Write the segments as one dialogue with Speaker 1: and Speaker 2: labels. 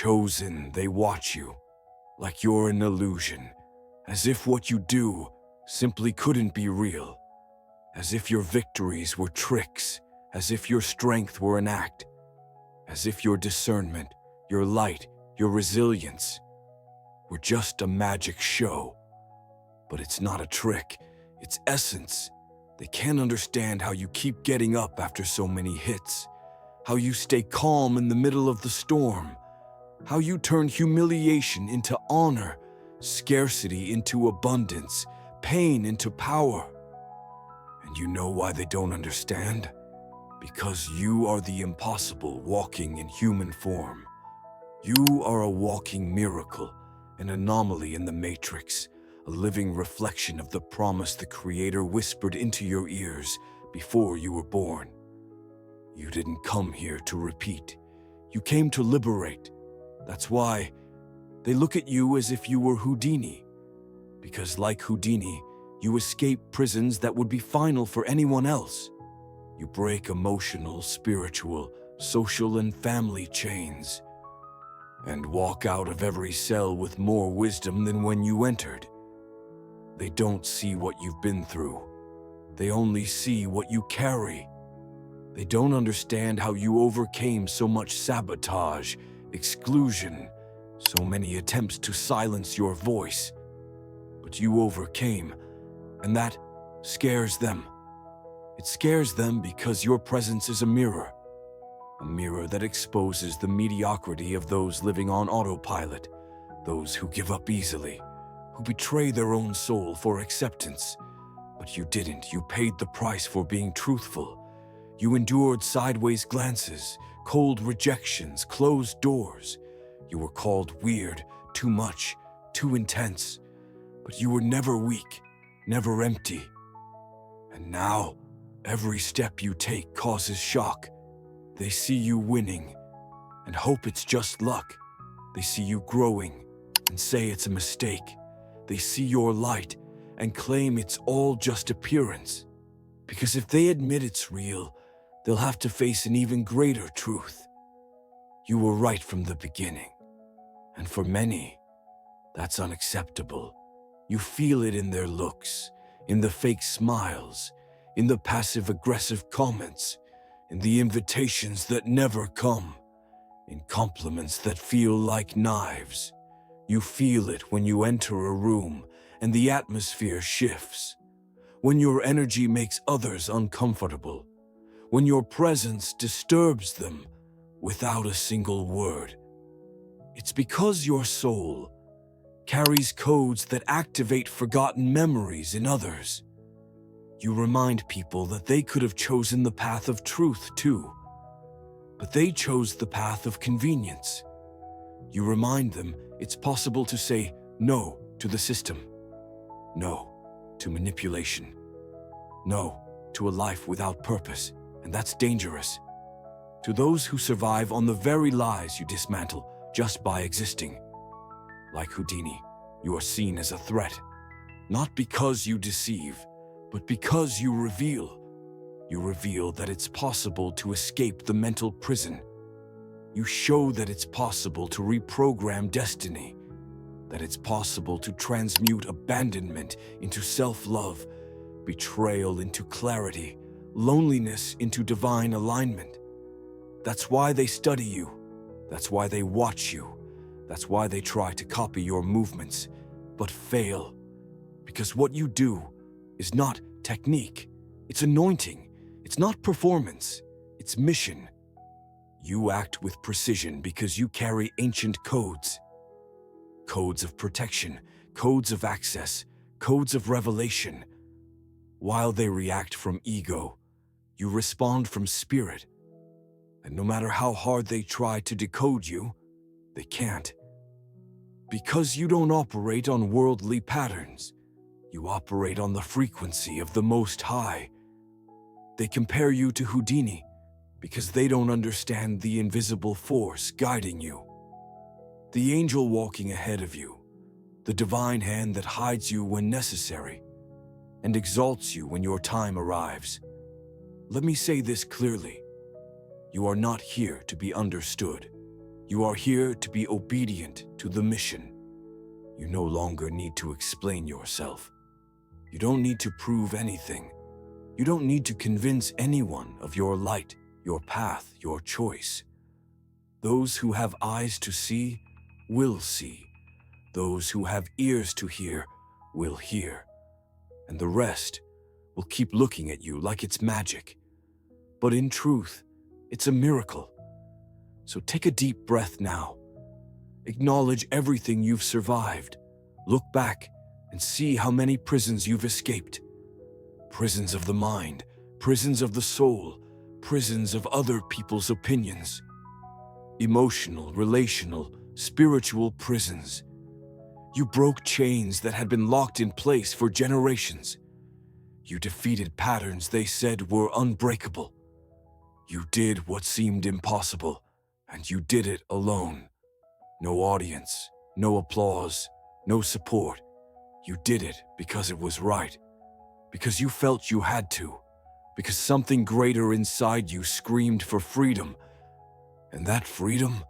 Speaker 1: chosen, they watch you, like you're an illusion, as if what you do simply couldn't be real, as if your victories were tricks, as if your strength were an act, as if your discernment, your light, your resilience were just a magic show. But it's not a trick, it's essence. They can't understand how you keep getting up after so many hits, how you stay calm in the middle of the storm, how you turn humiliation into honor, scarcity into abundance, pain into power. And you know why they don't understand? Because you are the impossible walking in human form. You are a walking miracle, an anomaly in the matrix, a living reflection of the promise the Creator whispered into your ears before you were born. You didn't come here to repeat. You came to liberate. That's why they look at you as if you were Houdini. Because like Houdini, you escape prisons that would be final for anyone else. You break emotional, spiritual, social, and family chains, and walk out of every cell with more wisdom than when you entered. They don't see what you've been through. They only see what you carry. They don't understand how you overcame so much sabotage, exclusion, so many attempts to silence your voice. But you overcame, and that scares them. It scares them because your presence is a mirror that exposes the mediocrity of those living on autopilot, those who give up easily, who betray their own soul for acceptance. But you didn't. You paid the price for being truthful. You endured sideways glances, cold rejections, closed doors. You were called weird, too much, too intense. But you were never weak, never empty. And now, every step you take causes shock. They see you winning and hope it's just luck. They see you growing and say it's a mistake. They see your light and claim it's all just appearance. Because if they admit it's real, they'll have to face an even greater truth. You were right from the beginning. And for many, that's unacceptable. You feel it in their looks, in the fake smiles, in the passive-aggressive comments, in the invitations that never come, in compliments that feel like knives. You feel it when you enter a room and the atmosphere shifts, when your energy makes others uncomfortable, when your presence disturbs them without a single word. It's because your soul carries codes that activate forgotten memories in others. You remind people that they could have chosen the path of truth too, but they chose the path of convenience. You remind them it's possible to say no to the system, no to manipulation, no to a life without purpose, and that's dangerous. To those who survive on the very lies you dismantle just by existing. Like Houdini, you are seen as a threat, not because you deceive, but because you reveal. You reveal that it's possible to escape the mental prison. You show that it's possible to reprogram destiny, that it's possible to transmute abandonment into self-love, betrayal into clarity, loneliness into divine alignment. That's why they study you. That's why they watch you. That's why they try to copy your movements, but fail. Because what you do is not technique, it's anointing. It's not performance, it's mission. You act with precision because you carry ancient codes. Codes of protection, codes of access, codes of revelation. While they react from ego, you respond from spirit. And no matter how hard they try to decode you, they can't. Because you don't operate on worldly patterns. You operate on the frequency of the Most High. They compare you to Houdini because they don't understand the invisible force guiding you. The angel walking ahead of you, the divine hand that hides you when necessary and exalts you when your time arrives. Let me say this clearly. You are not here to be understood. You are here to be obedient to the mission. You no longer need to explain yourself. You don't need to prove anything. You don't need to convince anyone of your light, your path, your choice. Those who have eyes to see will see. Those who have ears to hear will hear. And the rest will keep looking at you like it's magic. But in truth, it's a miracle. So take a deep breath now. Acknowledge everything you've survived. Look back and see how many prisons you've escaped. Prisons of the mind, prisons of the soul, prisons of other people's opinions. Emotional, relational, spiritual prisons. You broke chains that had been locked in place for generations. You defeated patterns they said were unbreakable. You did what seemed impossible, and you did it alone. No audience, no applause, no support. You did it because it was right, because you felt you had to, because something greater inside you screamed for freedom. And that freedom,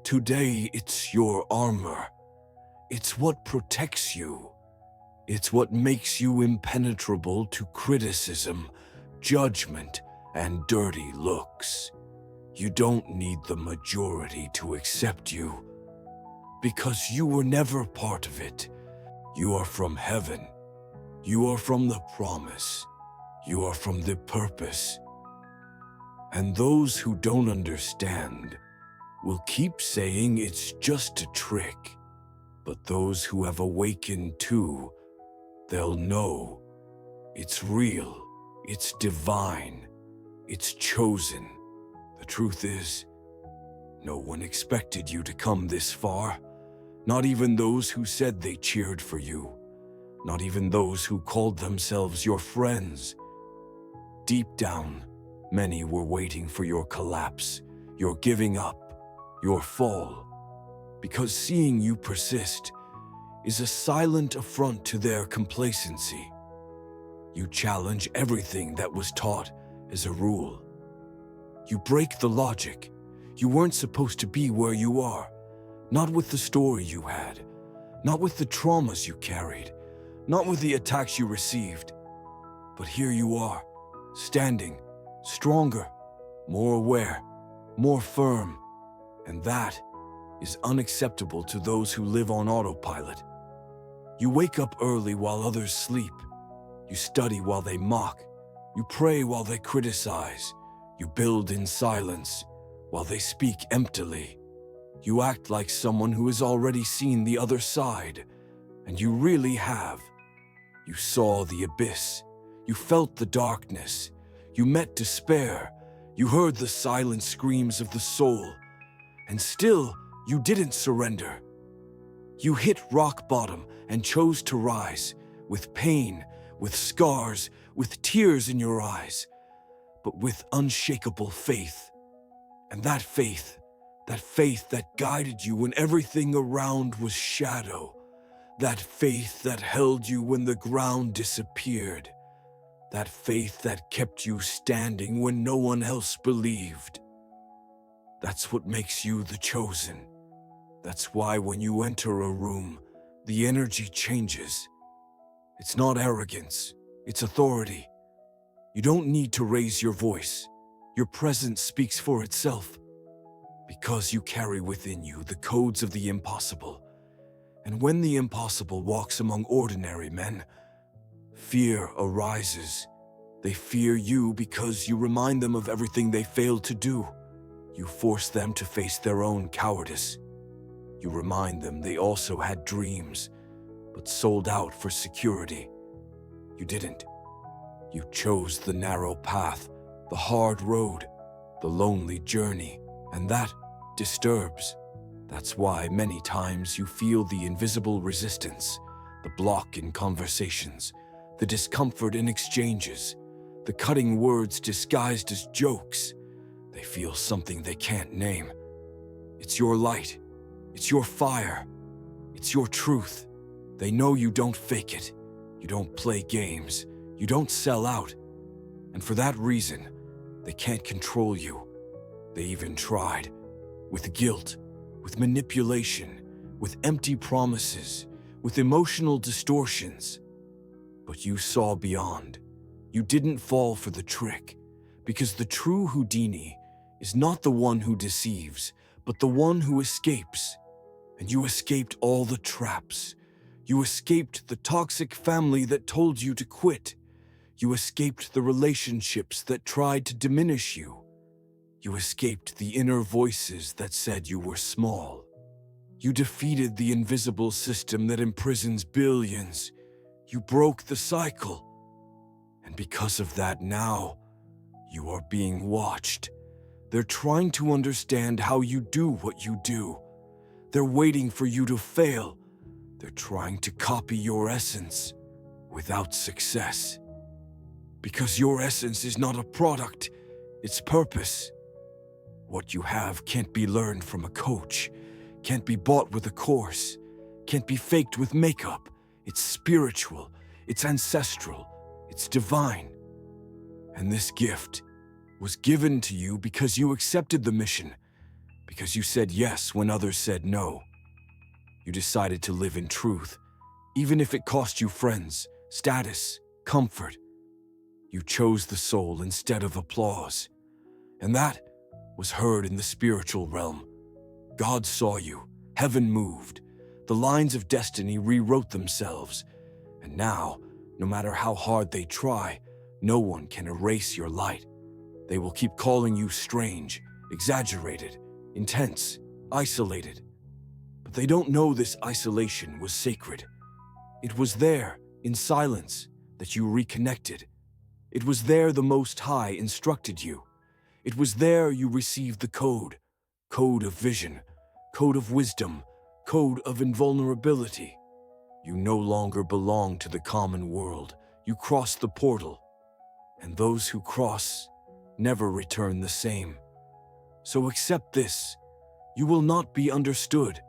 Speaker 1: today it's your armor. It's what protects you. It's what makes you impenetrable to criticism, judgment, and dirty looks. You don't need the majority to accept you, because you were never part of it. You are from heaven. You are from the promise. You are from the purpose. And those who don't understand will keep saying it's just a trick. But those who have awakened too, they'll know it's real, it's divine, it's chosen. The truth is, no one expected you to come this far. Not even those who said they cheered for you. Not even those who called themselves your friends. Deep down, many were waiting for your collapse, your giving up, your fall. Because seeing you persist is a silent affront to their complacency. You challenge everything that was taught as a rule. You break the logic. You weren't supposed to be where you are. Not with the story you had. Not with the traumas you carried. Not with the attacks you received. But here you are, standing, stronger, more aware, more firm. And that is unacceptable to those who live on autopilot. You wake up early while others sleep. You study while they mock. You pray while they criticize. You build in silence while they speak emptily. You act like someone who has already seen the other side, and you really have. You saw the abyss. You felt the darkness. You met despair. You heard the silent screams of the soul. And still, you didn't surrender. You hit rock bottom and chose to rise, with pain, with scars, with tears in your eyes, but with unshakable faith. And that faith that guided you when everything around was shadow, that faith that held you when the ground disappeared, that faith that kept you standing when no one else believed. That's what makes you the chosen. That's why when you enter a room, the energy changes. It's not arrogance, it's authority. You don't need to raise your voice. Your presence speaks for itself. Because you carry within you the codes of the impossible. And when the impossible walks among ordinary men, fear arises. They fear you because you remind them of everything they failed to do. You force them to face their own cowardice. You remind them they also had dreams, but sold out for security. You didn't. You chose the narrow path, the hard road, the lonely journey, and that disturbs. That's why many times you feel the invisible resistance, the block in conversations, the discomfort in exchanges, the cutting words disguised as jokes. They feel something they can't name. It's your light. It's your fire. It's your truth. They know you don't fake it. You don't play games. You don't sell out. And for that reason, they can't control you. They even tried. with guilt, with manipulation, with empty promises, with emotional distortions. But you saw beyond. You didn't fall for the trick, because the true Houdini is not the one who deceives, but the one who escapes. And you escaped all the traps. You escaped the toxic family that told you to quit. You escaped the relationships that tried to diminish you. You escaped the inner voices that said you were small. You defeated the invisible system that imprisons billions. You broke the cycle. And because of that now, you are being watched. They're trying to understand how you do what you do. They're waiting for you to fail. They're trying to copy your essence without success. Because your essence is not a product, it's purpose. What you have can't be learned from a coach, can't be bought with a course, can't be faked with makeup. It's spiritual, it's ancestral, it's divine. And this gift was given to you because you accepted the mission, because you said yes when others said no. You decided to live in truth, even if it cost you friends, status, comfort. You chose the soul instead of applause. And that was heard in the spiritual realm. God saw you, heaven moved, the lines of destiny rewrote themselves. And now, no matter how hard they try, no one can erase your light. They will keep calling you strange, exaggerated, intense, isolated. But they don't know this isolation was sacred. It was there, in silence, that you reconnected. It was there the Most High instructed you. It was there you received the code of vision, code of wisdom, code of invulnerability. You no longer belong to the common world. You crossed the portal. And those who cross never return the same. So accept this. You will not be understood.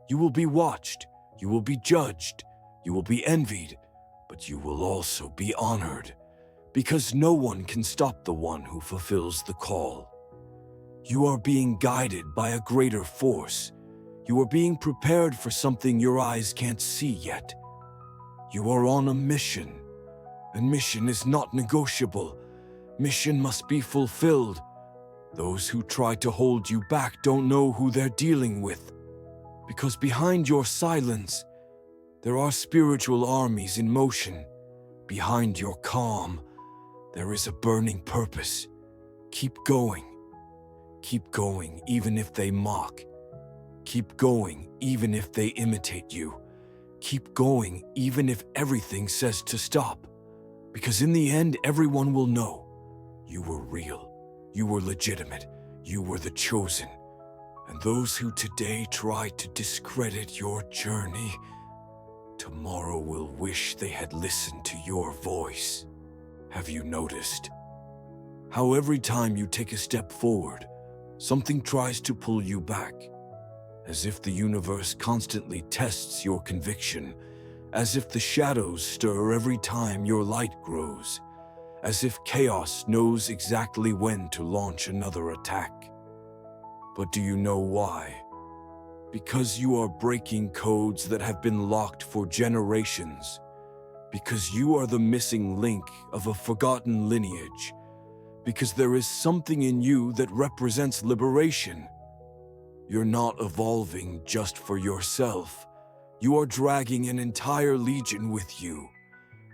Speaker 1: You will be watched. You will be judged. You will be envied. But you will also be honored. Because no one can stop the one who fulfills the call. You are being guided by a greater force. You are being prepared for something your eyes can't see yet. You are on a mission. And mission is not negotiable. Mission must be fulfilled. Those who try to hold you back don't know who they're dealing with. Because behind your silence, there are spiritual armies in motion. Behind your calm, there is a burning purpose. Keep going. Keep going even if they mock. Keep going even if they imitate you. Keep going even if everything says to stop. Because in the end, everyone will know you were real, you were legitimate, you were the chosen. And those who today try to discredit your journey, tomorrow will wish they had listened to your voice. Have you noticed how every time you take a step forward, something tries to pull you back? As if the universe constantly tests your conviction, as if the shadows stir every time your light grows, as if chaos knows exactly when to launch another attack. But do you know why? Because you are breaking codes that have been locked for generations. Because you are the missing link of a forgotten lineage. Because there is something in you that represents liberation. You're not evolving just for yourself. You are dragging an entire legion with you.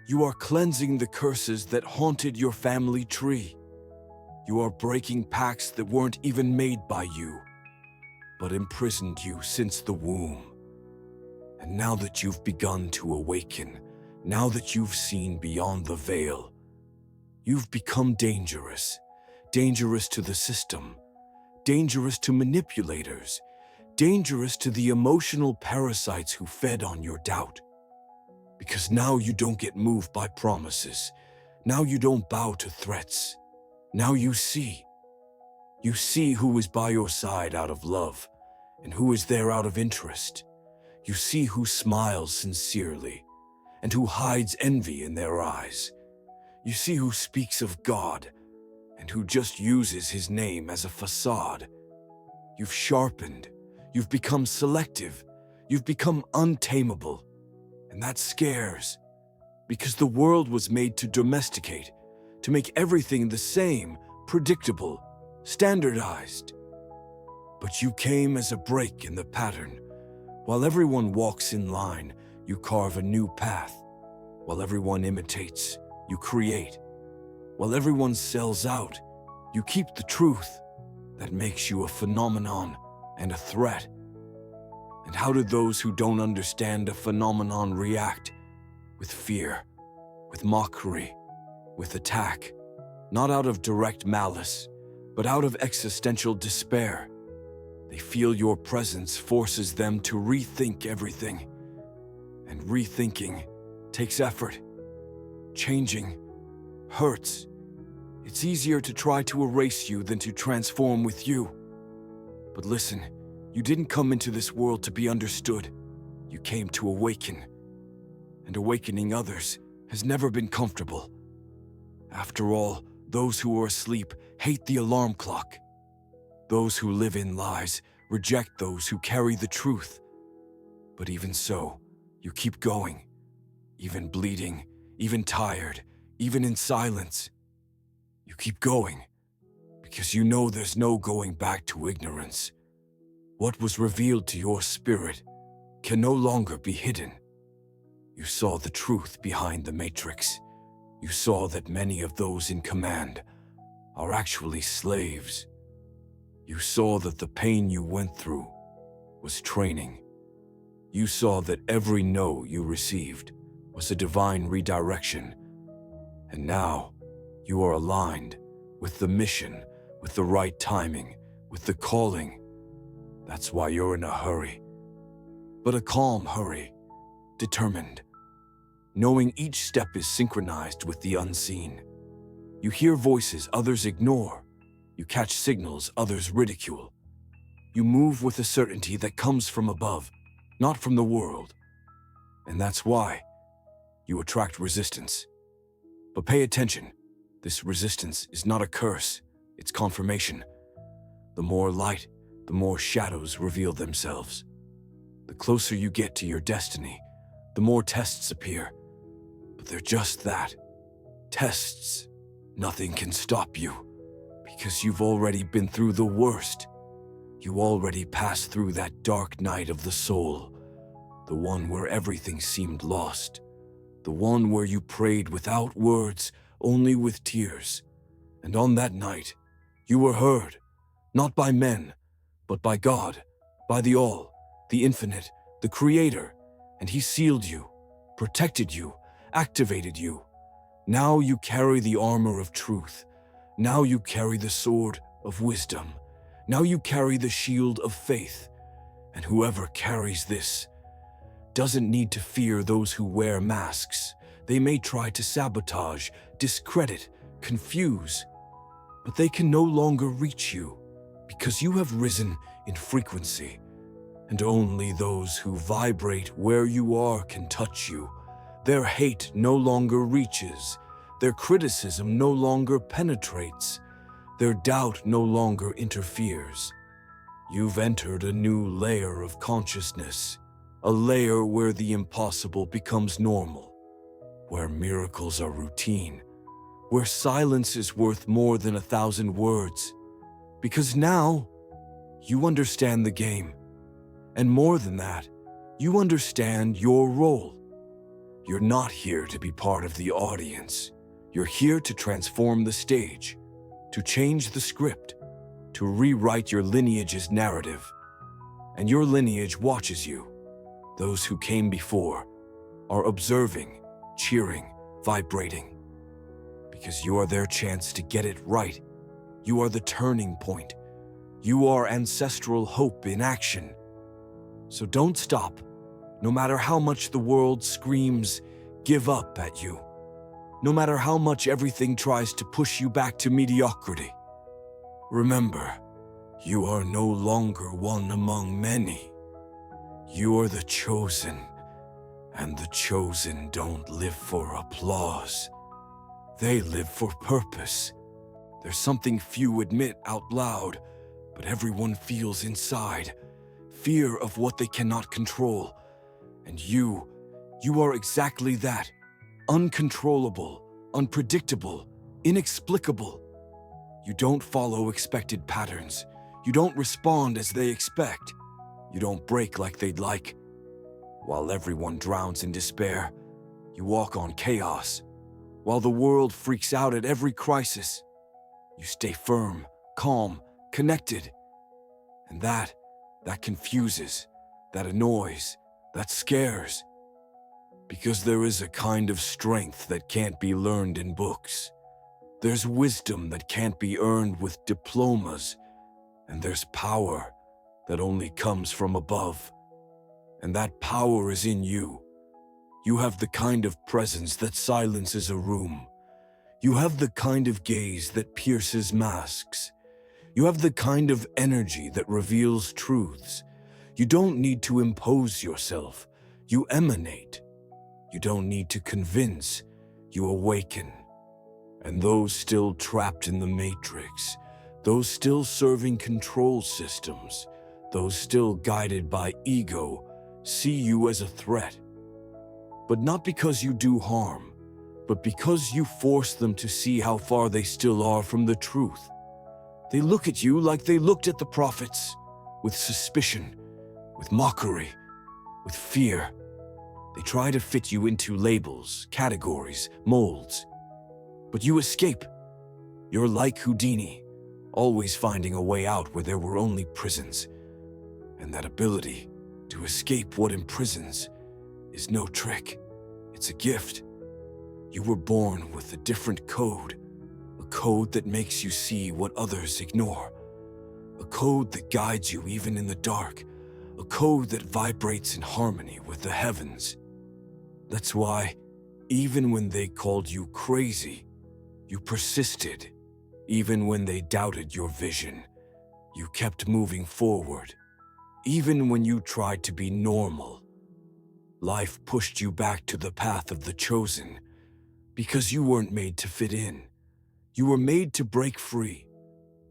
Speaker 1: You are cleansing the curses that haunted your family tree. You are breaking pacts that weren't even made by you, but imprisoned you since the womb. And now that you've begun to awaken, now that you've seen beyond the veil, you've become dangerous. Dangerous to the system. Dangerous to manipulators. Dangerous to the emotional parasites who fed on your doubt. Because now you don't get moved by promises. Now you don't bow to threats. Now you see. You see who is by your side out of love and who is there out of interest. You see who smiles sincerely and who hides envy in their eyes. You see who speaks of God and who just uses his name as a facade. You've sharpened. You've become selective. You've become untamable. And that scares. Because the world was made to domesticate, to make everything the same, predictable, standardized. But you came as a break in the pattern. While everyone walks in line, you carve a new path. While everyone imitates, you create. While everyone sells out, you keep the truth. That makes you a phenomenon and a threat. And how do those who don't understand a phenomenon react? With fear, with mockery, with attack. Not out of direct malice, but out of existential despair. They feel your presence forces them to rethink everything. And rethinking takes effort. Changing hurts. It's easier to try to erase you than to transform with you. But listen, you didn't come into this world to be understood. You came to awaken. And awakening others has never been comfortable. After all, those who are asleep hate the alarm clock. Those who live in lies reject those who carry the truth. But even so, you keep going. Even bleeding, even tired, even in silence. You keep going, because you know there's no going back to ignorance. What was revealed to your spirit can no longer be hidden. You saw the truth behind the matrix. You saw that many of those in command are actually slaves. You saw that the pain you went through was training. You saw that every no you received was a divine redirection. And now, you are aligned with the mission, with the right timing, with the calling. That's why you're in a hurry. But a calm hurry, determined. Knowing each step is synchronized with the unseen. You hear voices others ignore. You catch signals others ridicule. You move with a certainty that comes from above, not from the world. And that's why you attract resistance. But pay attention. This resistance is not a curse, it's confirmation. The more light, the more shadows reveal themselves. The closer you get to your destiny, the more tests appear. But they're just that, tests. Nothing can stop you, because you've already been through the worst. You already passed through that dark night of the soul, the one where everything seemed lost, the one where you prayed without words, only with tears. And on that night, you were heard, not by men, but by God, by the All, the Infinite, the Creator, and He sealed you, protected you, activated you. Now you carry the armor of truth. Now you carry the sword of wisdom. Now you carry the shield of faith. And whoever carries this doesn't need to fear those who wear masks. They may try to sabotage, discredit, confuse, but they can no longer reach you because you have risen in frequency, and only those who vibrate where you are can touch you. Their hate no longer reaches, their criticism no longer penetrates, their doubt no longer interferes. You've entered a new layer of consciousness, a layer where the impossible becomes normal, where miracles are routine, where silence is worth more than 1,000 words. Because now, you understand the game. And more than that, you understand your role. You're not here to be part of the audience. You're here to transform the stage, to change the script, to rewrite your lineage's narrative. And your lineage watches you. Those who came before are observing, cheering, vibrating. Because you are their chance to get it right. You are the turning point. You are ancestral hope in action. So don't stop, no matter how much the world screams, give up at you. No matter how much everything tries to push you back to mediocrity. Remember, you are no longer one among many. You are the chosen, and the chosen don't live for applause. They live for purpose. There's something few admit out loud, But everyone feels inside fear of what they cannot control. And you are exactly that. Uncontrollable, unpredictable, inexplicable. You don't follow expected patterns. You don't respond as they expect. You don't break like they'd like. While everyone drowns in despair, you walk on chaos. While the world freaks out at every crisis, you stay firm, calm, connected. And that confuses, that annoys, that scares. Because there is a kind of strength that can't be learned in books. There's wisdom that can't be earned with diplomas. And there's power that only comes from above. And that power is in you. You have the kind of presence that silences a room. You have the kind of gaze that pierces masks. You have the kind of energy that reveals truths. You don't need to impose yourself. You emanate. You don't need to convince. You awaken. And those still trapped in the matrix, those still serving control systems, those still guided by ego, see you as a threat. But not because you do harm, but because you force them to see how far they still are from the truth. They look at you like they looked at the prophets, with suspicion, with mockery, with fear. They try to fit you into labels, categories, molds. But you escape. You're like Houdini, always finding a way out where there were only prisons. And that ability to escape what imprisons is no trick. It's a gift. You were born with a different code, a code that makes you see what others ignore, a code that guides you even in the dark, a code that vibrates in harmony with the heavens. That's why, even when they called you crazy, you persisted. Even when they doubted your vision, you kept moving forward. Even when you tried to be normal, life pushed you back to the path of the chosen, because you weren't made to fit in. You were made to break free,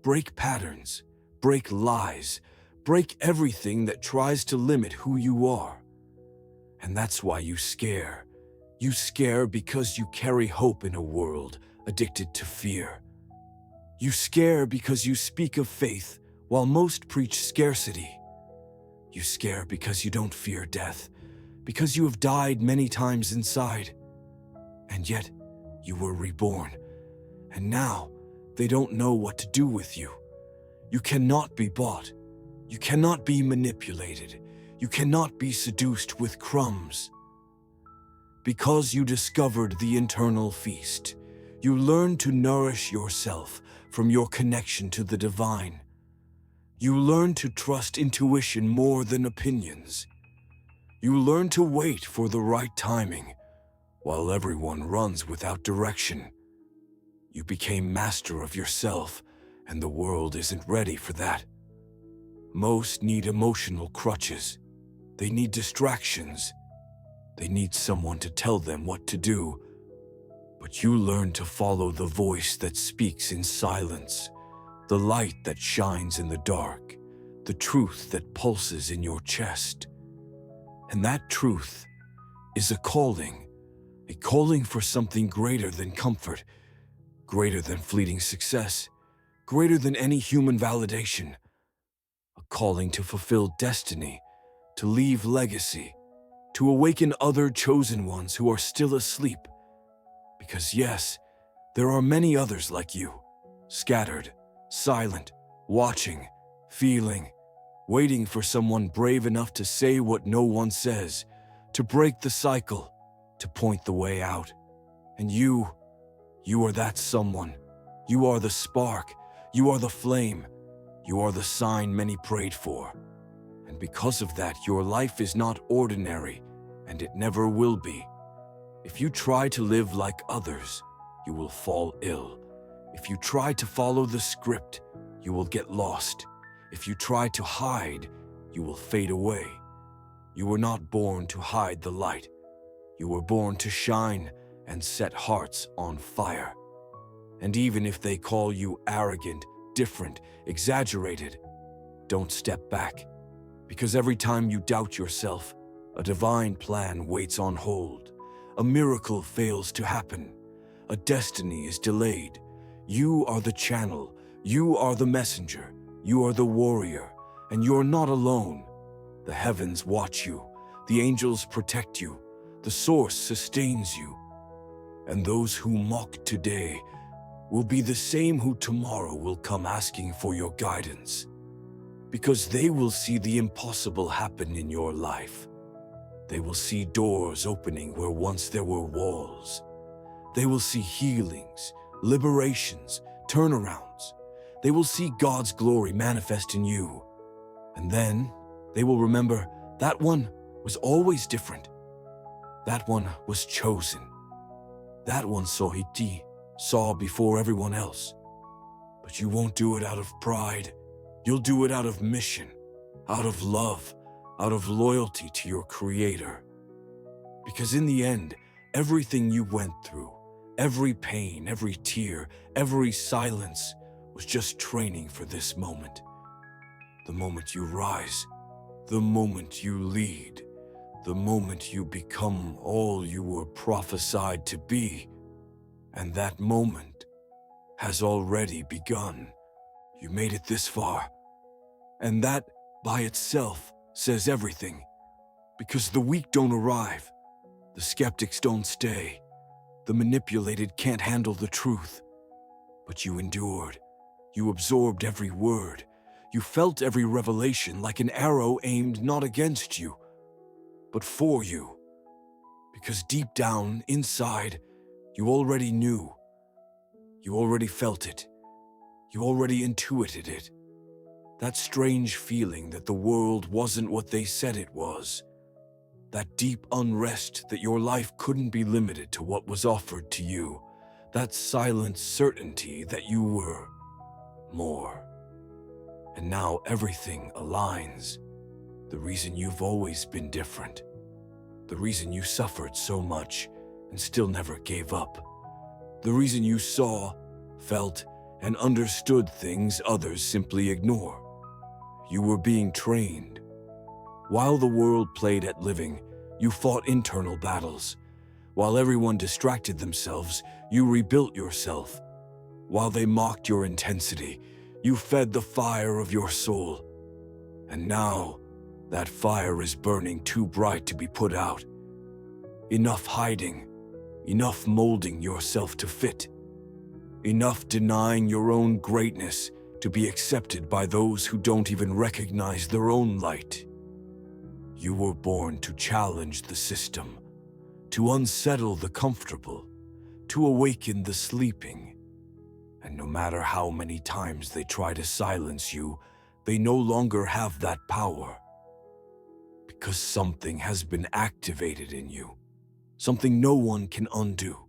Speaker 1: break patterns, break lies, break everything that tries to limit who you are. And that's why you scare. You scare because you carry hope in a world addicted to fear. You scare because you speak of faith while most preach scarcity. You scare because you don't fear death, because you have died many times inside. And yet, you were reborn. And now, they don't know what to do with you. You cannot be bought. You cannot be manipulated. You cannot be seduced with crumbs. Because you discovered the internal feast, you learn to nourish yourself from your connection to the divine. You learn to trust intuition more than opinions. You learn to wait for the right timing, while everyone runs without direction. You became master of yourself, and the world isn't ready for that. Most need emotional crutches. They need distractions. They need someone to tell them what to do. But you learn to follow the voice that speaks in silence, the light that shines in the dark, the truth that pulses in your chest. And that truth is a calling for something greater than comfort, greater than fleeting success, greater than any human validation. A calling to fulfill destiny, to leave legacy, to awaken other chosen ones who are still asleep. Because yes, there are many others like you, scattered, silent, watching, feeling, waiting for someone brave enough to say what no one says, to break the cycle, to point the way out. And you are that someone. You are the spark. You are the flame. You are the sign many prayed for. And because of that, your life is not ordinary, and it never will be. If you try to live like others, you will fall ill. If you try to follow the script, you will get lost. If you try to hide, you will fade away. You were not born to hide the light. You were born to shine and set hearts on fire. And even if they call you arrogant, different, exaggerated, don't step back. Because every time you doubt yourself, a divine plan waits on hold. A miracle fails to happen. A destiny is delayed. You are the channel. You are the messenger. You are the warrior. And you're not alone. The heavens watch you. The angels protect you. The source sustains you. And those who mock today will be the same who tomorrow will come asking for your guidance. Because they will see the impossible happen in your life. They will see doors opening where once there were walls. They will see healings, liberations, turnarounds. They will see God's glory manifest in you. And then they will remember that one was always different. That one was chosen. That one saw before everyone else. But you won't do it out of pride. You'll do it out of mission, out of love, out of loyalty to your Creator. Because in the end, everything you went through, every pain, every tear, every silence was just training for this moment. The moment you rise, the moment you lead, the moment you become all you were prophesied to be. And that moment has already begun. You made it this far. And that, by itself, says everything. Because the weak don't arrive. The skeptics don't stay. The manipulated can't handle the truth. But you endured. You absorbed every word. You felt every revelation like an arrow aimed not against you, but for you. Because deep down, inside, you already knew. You already felt it. You already intuited it. That strange feeling that the world wasn't what they said it was. That deep unrest that your life couldn't be limited to what was offered to you. That silent certainty that you were more. And now everything aligns. The reason you've always been different. The reason you suffered so much and still never gave up. The reason you saw, felt, and understood things others simply ignore. You were being trained. While the world played at living, you fought internal battles. While everyone distracted themselves, you rebuilt yourself. While they mocked your intensity, you fed the fire of your soul. And now, that fire is burning too bright to be put out. Enough hiding, enough molding yourself to fit. Enough denying your own greatness to be accepted by those who don't even recognize their own light. You were born to challenge the system, to unsettle the comfortable, to awaken the sleeping. And no matter how many times they try to silence you, they no longer have that power. Because something has been activated in you. Something no one can undo.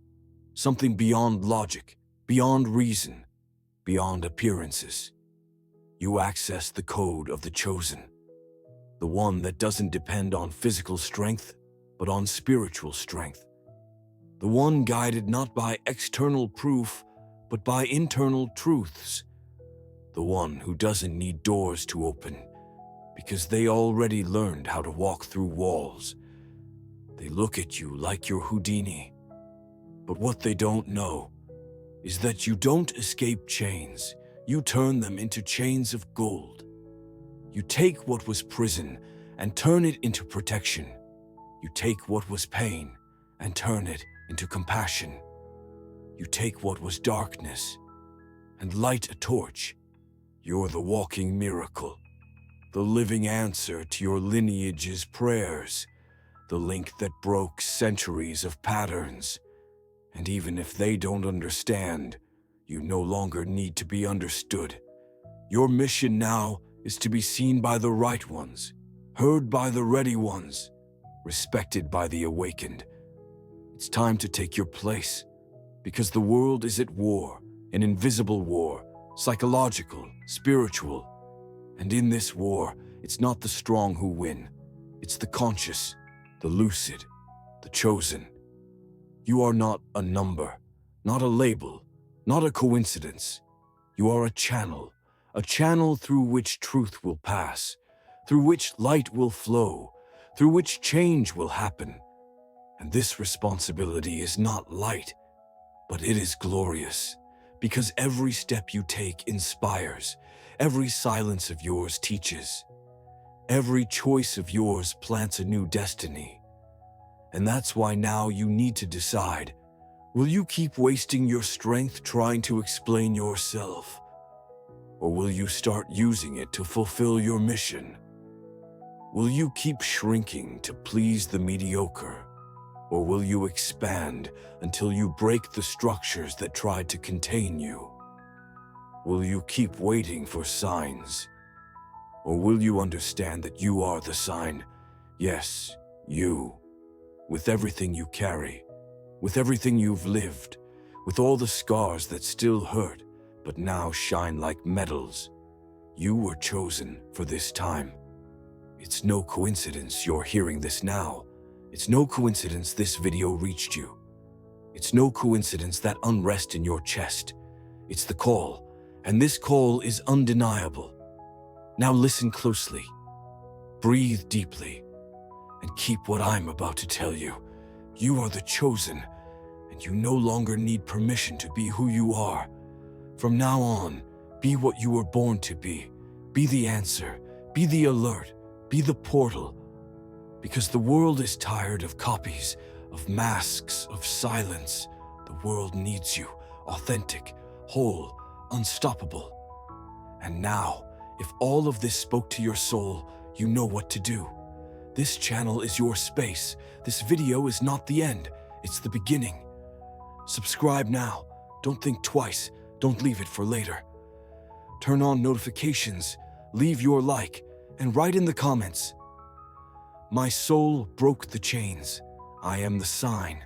Speaker 1: Something beyond logic, beyond reason, beyond appearances. You access the code of the chosen. The one that doesn't depend on physical strength, but on spiritual strength. The one guided not by external proof, but by internal truths. The one who doesn't need doors to open, because they already learned how to walk through walls. They look at you like you're Houdini. But what they don't know is that you don't escape chains. You turn them into chains of gold. You take what was prison and turn it into protection. You take what was pain and turn it into compassion. You take what was darkness and light a torch. You're the walking miracle, the living answer to your lineage's prayers, the link that broke centuries of patterns. And even if they don't understand, you no longer need to be understood. Your mission now is to be seen by the right ones, heard by the ready ones, respected by the awakened. It's time to take your place, because the world is at war, an invisible war, psychological, spiritual. And in this war, it's not the strong who win. It's the conscious, the lucid, the chosen. You are not a number, not a label, not a coincidence. You are a channel a channel through which truth will pass, through which light will flow, through which change will happen. And this responsibility is not light, but it is glorious, because every step you take inspires, every silence of yours teaches, every choice of yours plants a new destiny. And that's why now you need to decide, will you keep wasting your strength trying to explain yourself? Or will you start using it to fulfill your mission? Will you keep shrinking to please the mediocre? Or will you expand until you break the structures that tried to contain you? Will you keep waiting for signs? Or will you understand that you are the sign? Yes, you. With everything you carry, with everything you've lived, with all the scars that still hurt, but now shine like medals. You were chosen for this time. It's no coincidence you're hearing this now. It's no coincidence this video reached you. It's no coincidence that unrest in your chest. It's the call, and this call is undeniable. Now listen closely, breathe deeply, and keep what I'm about to tell you. You are the chosen, and you no longer need permission to be who you are. From now on, be what you were born to be. Be the answer, be the alert, be the portal. Because the world is tired of copies, of masks, of silence. The world needs you, authentic, whole, unstoppable. And now, if all of this spoke to your soul, you know what to do. This channel is your space. This video is not the end, it's the beginning. Subscribe now. Don't think twice. Don't leave it for later. Turn on notifications, leave your like, and write in the comments. My soul broke the chains. I am the sign.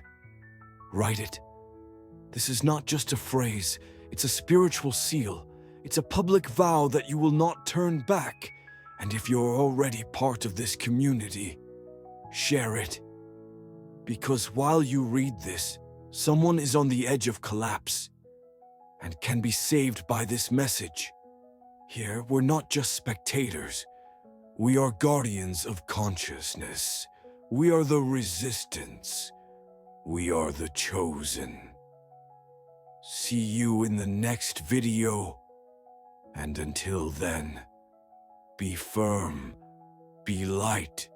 Speaker 1: Write it. This is not just a phrase, it's a spiritual seal. It's a public vow that you will not turn back. And if you're already part of this community, share it. Because while you read this, someone is on the edge of collapse and can be saved by this message. Here, we're not just spectators. We are guardians of consciousness. We are the resistance. We are the chosen. See you in the next video. And until then, be firm, be light,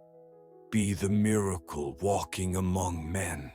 Speaker 1: be the miracle walking among men.